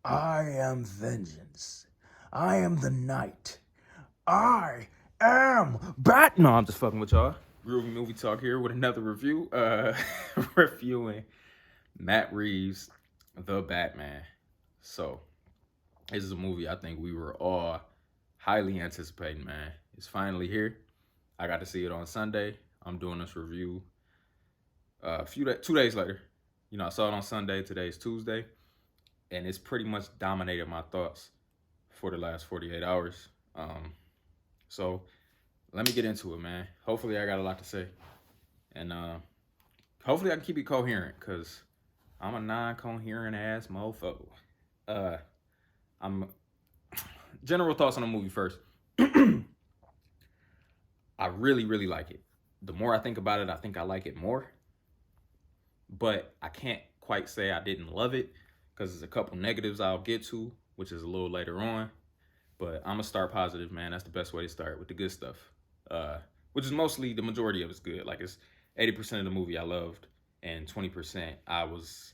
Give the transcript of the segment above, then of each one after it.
I am vengeance. I am the night. I am Bat. No, I'm just fucking with y'all. Groovy Movie Talk here with another review. Reviewing Matt Reeves' The Batman. So, this is a movie I think we were all highly anticipating, man. It's finally here. I got to see it on Sunday. I'm doing this review 2 days later. I saw it on Sunday. Today's Tuesday. And it's pretty much dominated my thoughts for the last 48 hours. So let me get into it, man. Hopefully, I got a lot to say, and hopefully, I can keep it coherent because I'm a non-coherent ass mofo. Uh, I'm general thoughts on the movie first. I really, really like it. The more I think about it, I think I like it more. But I can't quite say I didn't love it because there's a couple negatives I'll get to, which is a little later on. But I'm gonna start positive, man. That's the best way to start with the good stuff, which is mostly the majority of it's good. Like it's 80% of the movie I loved, and 20% I was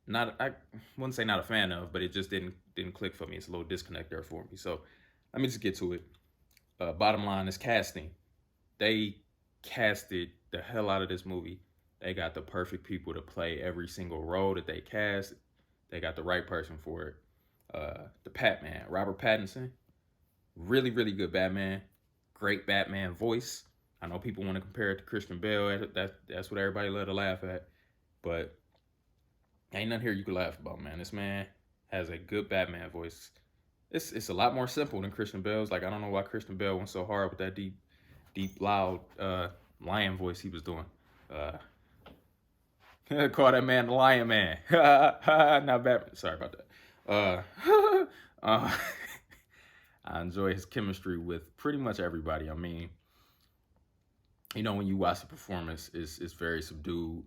not. I wouldn't say not a fan of, but it just didn't click for me. It's a little disconnect there for me. So let me just get to it. Bottom line is casting. They casted the hell out of this movie. They got the perfect people to play every single role that they cast. They got the right person for it. The Batman, Robert Pattinson, really, really good Batman. Great Batman voice. I know people want to compare it to Christian Bale. That's what everybody love to laugh at. But ain't nothing here you can laugh about, man. This man has a good Batman voice. It's a lot more simple than Christian Bale's. Like I don't know why Christian Bale went so hard with that deep, loud lion voice he was doing. Uh, Call that man the Lion Man. Not Batman. Sorry about that. Uh, I enjoy his chemistry with pretty much everybody. I mean, when you watch the performance, it's very subdued.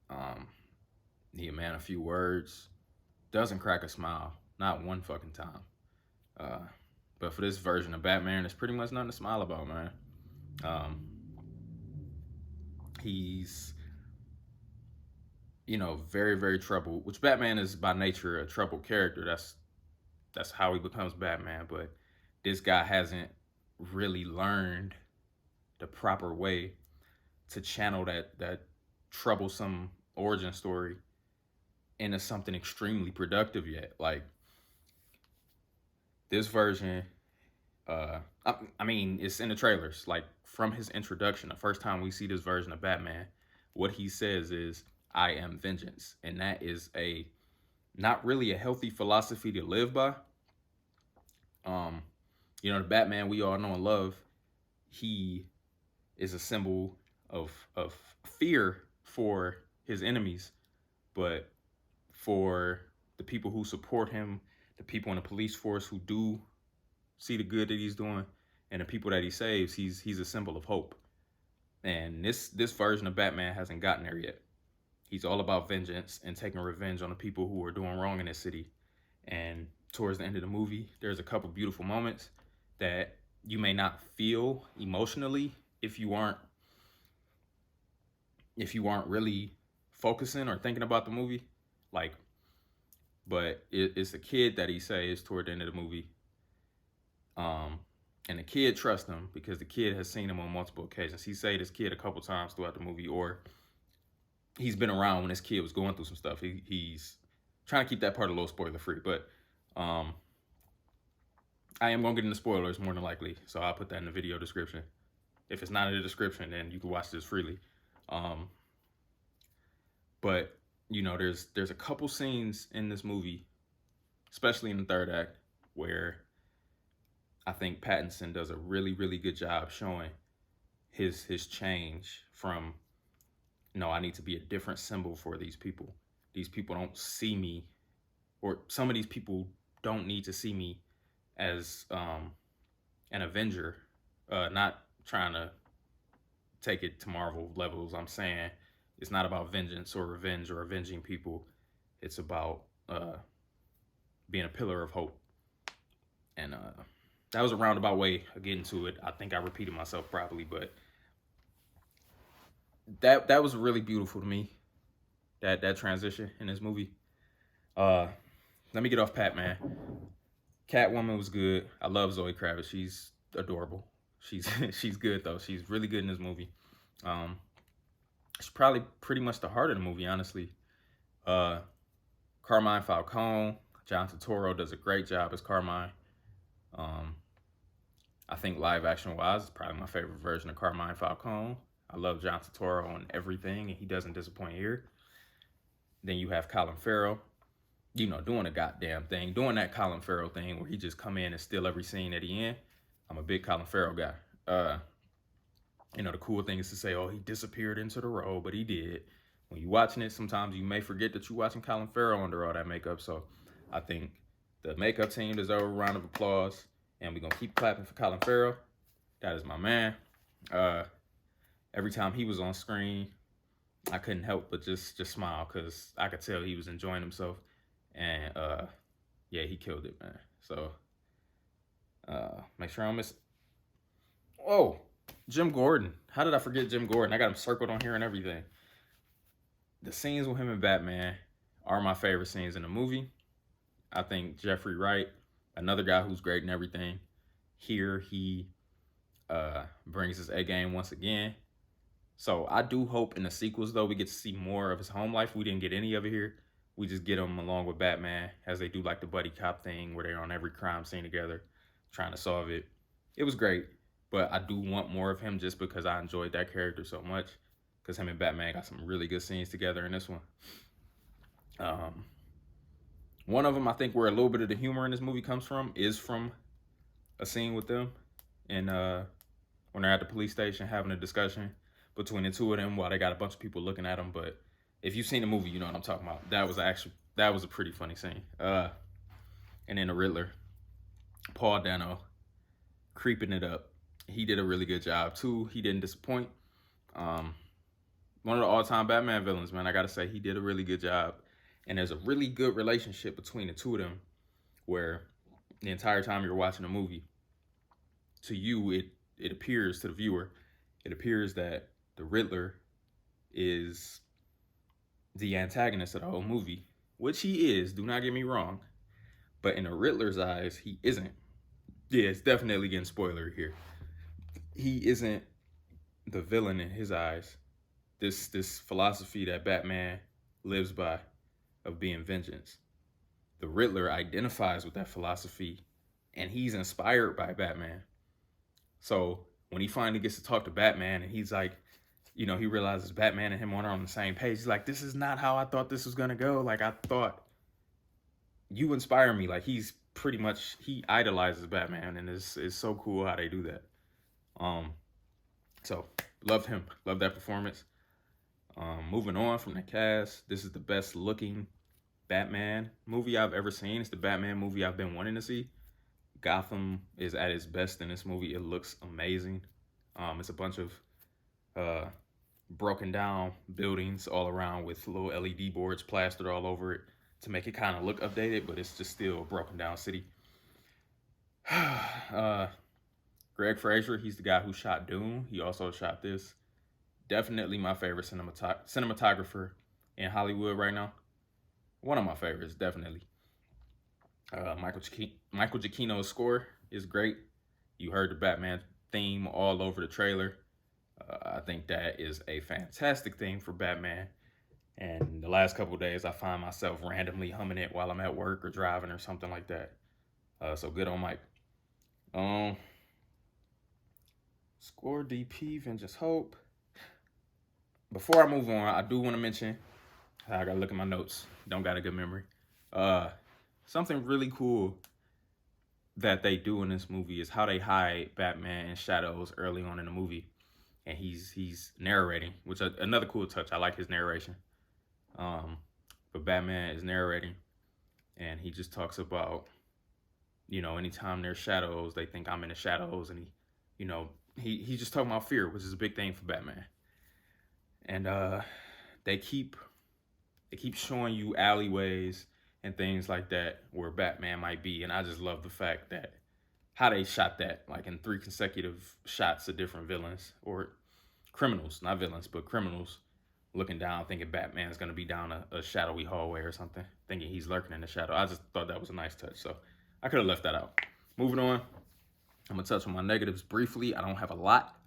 Um, a man, a few words, doesn't crack a smile, not one fucking time. Uh, but for this version of Batman, there's pretty much nothing to smile about, man. Um, he's very, very troubled, which Batman is by nature a troubled character. That's how he becomes Batman. But this guy hasn't really learned the proper way to channel that troublesome origin story into something extremely productive yet. Like this version, I mean, it's in the trailers. Like from his introduction, the first time we see this version of Batman, what he says is, "I am vengeance," and that is a not really a healthy philosophy to live by. Um, the Batman we all know and love, he is a symbol of fear for his enemies, but for the people who support him, the people in the police force who do see the good that he's doing, and the people that he saves, he's a symbol of hope. And this version of Batman hasn't gotten there yet. He's all about vengeance and taking revenge on the people who are doing wrong in this city. And towards the end of the movie, there's a couple beautiful moments that you may not feel emotionally if you aren't really focusing or thinking about the movie. Like, but it's a kid that he saves toward the end of the movie. And the kid trusts him because the kid has seen him on multiple occasions. He saved this kid a couple times throughout the movie, or he's been around when this kid was going through some stuff. He's trying to keep that part a little spoiler free, but I am gonna get into spoilers more than likely, so I'll put that in the video description. If it's not in the description, then you can watch this freely. Um, but there's a couple scenes in this movie, especially in the third act, where I think Pattinson does a really, really good job showing his change from no, I need to be a different symbol for these people. These people don't see me, or some of these people don't need to see me as an Avenger. Not trying to take it to Marvel levels. I'm saying it's not about vengeance or revenge or avenging people. It's about being a pillar of hope. And that was a roundabout way of getting to it. I think I repeated myself probably, but that was really beautiful to me. That transition in this movie. Uh, let me get off Batman. Catwoman was good. I love Zoe Kravitz. She's adorable. She's she's good though. She's really good in this movie. Um, she's probably pretty much the heart of the movie, honestly. Uh, Carmine Falcone, John Turturro does a great job as Carmine. Um, I think live action wise, it's probably my favorite version of Carmine Falcone. I love John Turturro on everything, and he doesn't disappoint here. Then you have Colin Farrell, you know, doing a goddamn thing, doing that Colin Farrell thing where he just come in and steal every scene at the end. I'm a big Colin Farrell guy. You know, the cool thing is to say, oh, he disappeared into the role, but he did. When you're watching it, sometimes you may forget that you're watching Colin Farrell under all that makeup. So I think the makeup team deserves a round of applause, and we're going to keep clapping for Colin Farrell. That is my man. Every time he was on screen, I couldn't help but just smile because I could tell he was enjoying himself. And yeah, he killed it, man. So make sure I don't miss. Oh, Jim Gordon. How did I forget Jim Gordon? I got him circled on here and everything. The scenes with him and Batman are my favorite scenes in the movie. I think Jeffrey Wright, another guy who's great in everything, here he brings his A game once again. So I do hope in the sequels, though, we get to see more of his home life. We didn't get any of it here. We just get him along with Batman as they do like the buddy cop thing where they're on every crime scene together trying to solve it. It was great, but I do want more of him just because I enjoyed that character so much, because him and Batman got some really good scenes together in this one. One of them, I think, where a little bit of the humor in this movie comes from is from a scene with them and when they're at the police station having a discussion between the two of them while they got a bunch of people looking at them. But if you've seen the movie, you know what I'm talking about. That was a pretty funny scene. And then the Riddler, Paul Dano, creeping it up. He did a really good job too. He didn't disappoint. One of the all-time Batman villains, man. I gotta say, he did a really good job. And there's a really good relationship between the two of them, where the entire time you're watching the movie, to you, it appears to the viewer, it appears that the Riddler is the antagonist of the whole movie, which he is. Do not get me wrong, but in the Riddler's eyes, he isn't. Yeah, it's definitely getting spoiler here. He isn't the villain in his eyes. This philosophy that Batman lives by of being vengeance. The Riddler identifies with that philosophy, and he's inspired by Batman. So when he finally gets to talk to Batman, and he's like, you know, he realizes Batman and him are on the same page. He's like, this is not how I thought this was gonna go. Like, I thought you inspire me. Like, he's pretty much, he idolizes Batman, and it's so cool how they do that. So loved him, loved that performance. Moving on from the cast, this is the best looking Batman movie I've ever seen. It's the Batman movie I've been wanting to see. Gotham is at its best in this movie. It looks amazing. It's a bunch of broken down buildings all around with little LED boards plastered all over it to make it kind of look updated, but it's just still a broken down city. Greg Fraser, he's the guy who shot Dune. He also shot this. Definitely my favorite cinematographer in Hollywood right now. One of my favorites, definitely. Michael Giacchino's score is great. You heard the Batman theme all over the trailer. I think that is a fantastic theme for Batman. And the last couple of days, I find myself randomly humming it while I'm at work or driving or something like that. So good on Mike. Score DP, Vengeance Hope. Before I move on, I do want to mention, I gotta look at my notes. Don't got a good memory. Something really cool that they do in this movie is how they hide Batman in shadows early on in the movie, and he's narrating, which is another cool touch. I like his narration. But Batman is narrating, and he just talks about, you know, anytime there's shadows, they think I'm in the shadows, and he's just talking about fear, which is a big thing for Batman. And they keep showing you alleyways and things like that where Batman might be, and I just love the fact that how they shot that, like in 3 consecutive shots of different villains or criminals, not villains, but criminals looking down, thinking Batman's gonna be down a shadowy hallway or something. thinking he's lurking in the shadow. I just thought that was a nice touch. So I could have left that out. Moving on, I'm gonna touch on my negatives briefly. I don't have a lot.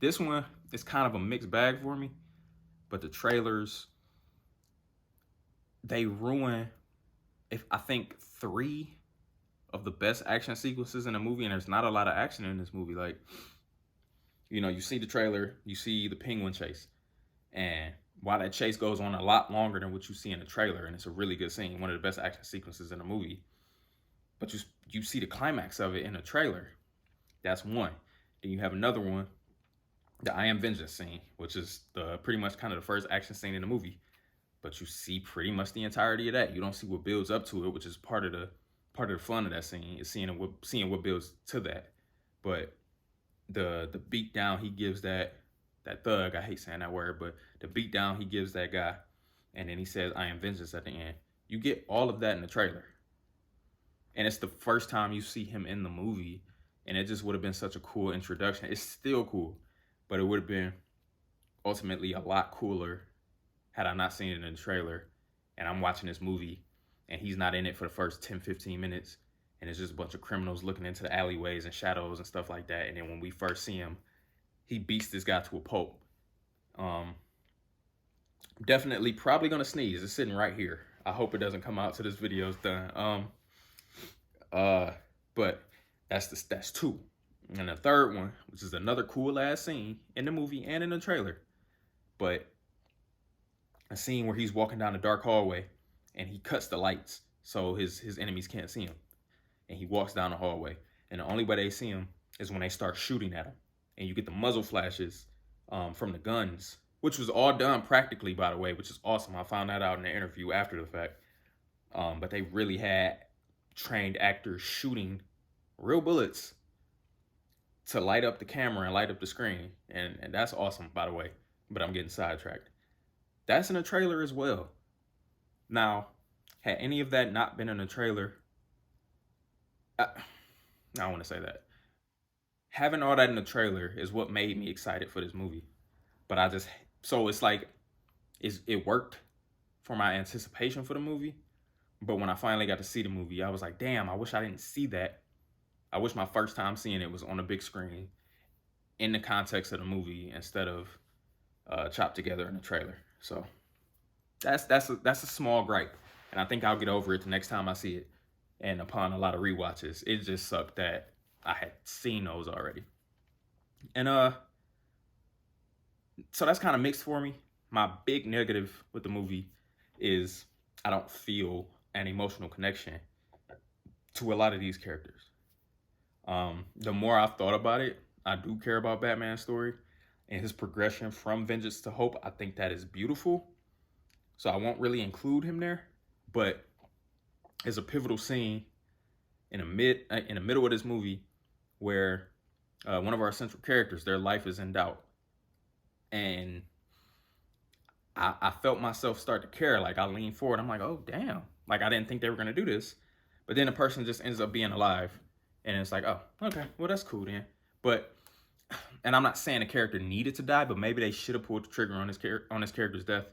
This one is kind of a mixed bag for me, but the trailers, they ruin, I think 3 of the best action sequences in a movie, and there's not a lot of action in this movie. Like, you see the trailer, you see the penguin chase, and while that chase goes on a lot longer than what you see in the trailer, and it's a really good scene, one of the best action sequences in a movie, but you see the climax of it in the trailer. That's one. Then you have another one, the I Am Vengeance scene, which is pretty much kind of the first action scene in the movie, but you see pretty much the entirety of that. You don't see what builds up to it, which is part of the fun of that scene, is seeing what builds to that. But the beat down he gives that thug, I hate saying that word, but the beat down he gives that guy, and then he says I am vengeance at the end. You get all of that in the trailer, and it's the first time you see him in the movie, and it just would have been such a cool introduction. It's still cool, but it would have been ultimately a lot cooler had I not seen it in the trailer, and I'm watching this movie and he's not in it for the first 10-15 minutes, and it's just a bunch of criminals looking into the alleyways and shadows and stuff like that. And then when we first see him, he beats this guy to a pulp. Definitely probably gonna sneeze. It's sitting right here. I hope it doesn't come out till this video's done. But that's 2. And the third one, which is another cool ass scene in the movie and in the trailer, but a scene where he's walking down a dark hallway and he cuts the lights so his enemies can't see him. And he walks down the hallway, and the only way they see him is when they start shooting at him. And you get the muzzle flashes from the guns, which was all done practically, by the way, which is awesome. I found that out in the interview after the fact. But they really had trained actors shooting real bullets to light up the camera and light up the screen. And that's awesome, by the way. But I'm getting sidetracked. That's in the trailer as well. Now, had any of that not been in the trailer, I don't want to say that. Having all that in the trailer is what made me excited for this movie. But so it's like, it worked for my anticipation for the movie. But when I finally got to see the movie, I was like, damn, I wish I didn't see that. I wish my first time seeing it was on a big screen in the context of the movie instead of chopped together in the trailer. So that's a small gripe, and I think I'll get over it the next time I see it. And upon a lot of rewatches, it just sucked that I had seen those already. And so that's kind of mixed for me. My big negative with the movie is I don't feel an emotional connection to a lot of these characters. The more I've thought about it, I do care about Batman's story and his progression from vengeance to hope. I think that is beautiful. So I won't really include him there, but there's a pivotal scene in the middle of this movie where one of our central characters, their life is in doubt. And I felt myself start to care. Like, I leaned forward. I'm like, oh, damn. Like, I didn't think they were going to do this. But then the person just ends up being alive. And it's like, oh, okay, well, that's cool then. But, and I'm not saying the character needed to die, but maybe they should have pulled the trigger on his character's death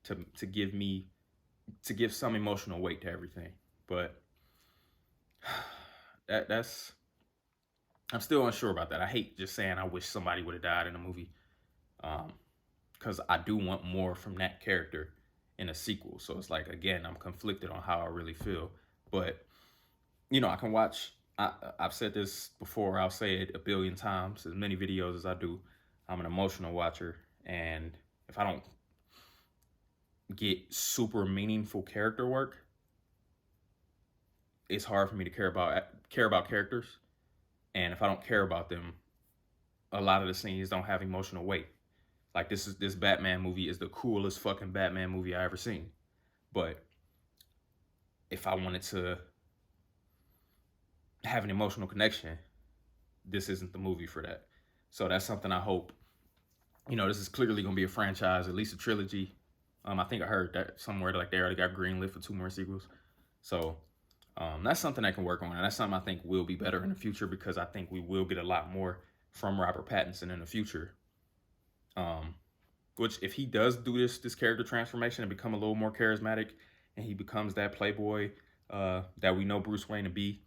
to give some emotional weight to everything. But that's I'm still unsure about that. I hate just saying I wish somebody would have died in a movie, because I do want more from that character in a sequel. So it's like, again, I'm conflicted on how I really feel. But I can watch. I've said this before. I'll say it a billion times. As many videos as I do, I'm an emotional watcher, and if I don't get super meaningful character work, it's hard for me to care about characters. And if I don't care about them, a lot of the scenes don't have emotional weight. Like, this Batman movie is the coolest fucking Batman movie I ever seen. But if I wanted to have an emotional connection, this isn't the movie for that. So that's something I hope. This is clearly going to be a franchise, at least a trilogy. I think I heard that somewhere, like, they already got greenlit for 2 more sequels. So that's something I can work on. And that's something I think will be better in the future, because I think we will get a lot more from Robert Pattinson in the future. which if he does do this character transformation and become a little more charismatic, and he becomes that playboy that we know Bruce Wayne to be,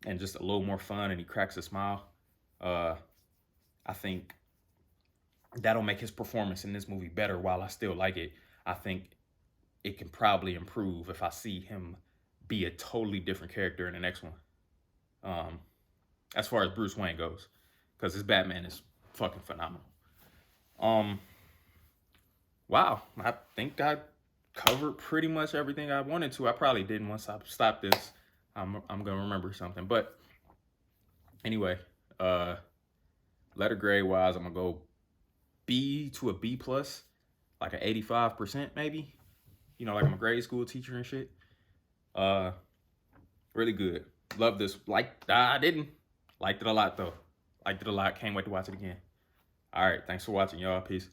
and just a little more fun, and he cracks a smile, I think that'll make his performance in this movie better. While I still like it, I think it can probably improve if I see him be a totally different character in the next one. As far as Bruce Wayne goes, because his Batman is fucking phenomenal. Wow, I think I covered pretty much everything I wanted to. I probably didn't. Once I stop this, I'm gonna remember something. But anyway, letter grade wise, I'm gonna go B to a B plus, like an 85% maybe. You know, like I'm a grade school teacher and shit. Really good. Love this. I didn't. Liked it a lot though. Liked it a lot. Can't wait to watch it again. All right. Thanks for watching, y'all. Peace.